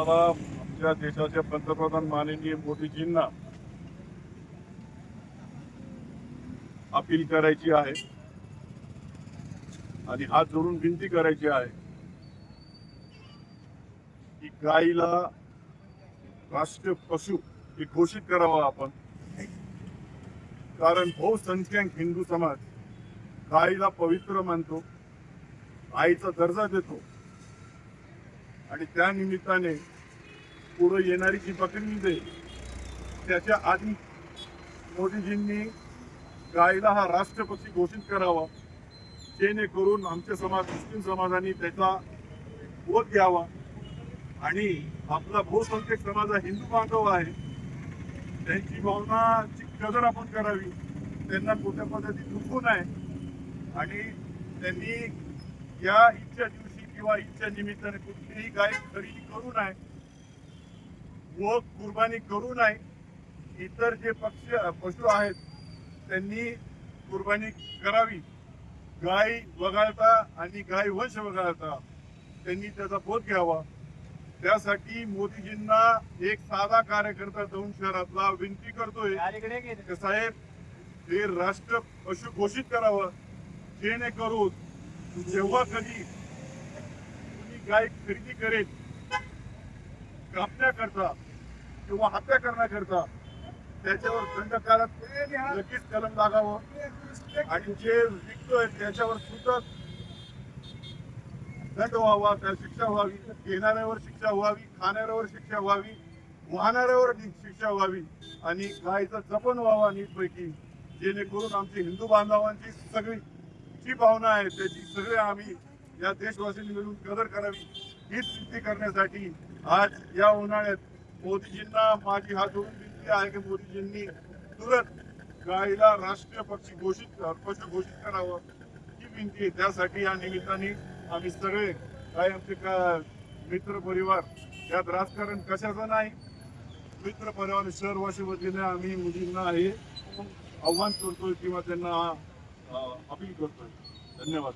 मला आमच्या देशाचे पंतप्रधान माननीय मोदीजींना अपील करायची आहे आणि हात जोडून विनंती करायची आहे की गायीला राष्ट्रीय पशु हे घोषित करावा आपण, कारण बहुसंख्याक हिंदू समाज गायीला पवित्र मानतो, आईचा दर्जा देतो आणि त्या निमित्ताने पुढे येणारी जी बकरी ईद आहे त्याच्या आधी मोदीजींनी गायीला हा राष्ट्रपती घोषित करावा, जेणेकरून आमचे समाज मुस्लिम समाजाने त्याचा बोध घ्यावा आणि आपला बहुसंख्यक समाज हा हिंदू बांधव आहे, त्यांची भावनाची कदर आपण करावी, त्यांना कुठल्या पद्धतीत दुखवू नये आणि त्यांनी या ईदच्या दिवशी किंवा ईदच्या निमित्ताने कुठलीही गाय खरेदी करू नये व कुर्बानी करू नये. इतर जे पशु आहेत त्यांनी कुर्बानी करावी. गाय वगळता आणि गाय वंश वगळता त्यांनी त्याचा बोध घ्यावा. त्यासाठी मोदीजींना एक साधा कार्यकर्ता जाऊन शहरातला विनंती करतोय की साहेब हे राष्ट्र पशु घोषित करावं, जेणेकरून जेव्हा कधी कुणी गाय खरेदी करेल कापण्याकरता किंवा हत्या करण्याकरता त्याच्यावर दंडकारात लगेच कलम लागावं आणि जे विकतोय त्याच्यावर सुद्धा दंड व्हावा, त्या शिक्षा व्हावी, घेणाऱ्यावर शिक्षा व्हावी, खाणाऱ्यावर शिक्षा व्हावी, वाहणाऱ्यावर शिक्षा व्हावी आणि गायचा जपन व्हावा नीटपैकी, जेणेकरून आमची हिंदू बांधवांची सगळी जी भावना आहे त्याची सगळे आम्ही या देशवासियांनी मिळून कदर करावी हीच विनंती करण्यासाठी आज या उन्हाळ्यात मोदीजींना माझी हात जोडून विनंती आहे की मोदीजींनी तुरंत गायीला राष्ट्रीय पशु घोषित करावं ही विनंती आहे. त्यासाठी या निमित्ताने आम्ही सगळे काय आमचे मित्र परिवार यात राजकारण कशाचं नाही, मित्र परिवार शहरवासी वतीने आम्ही मोदींना हे आव्हान करतोय किंवा त्यांना अपील करतोय. धन्यवाद.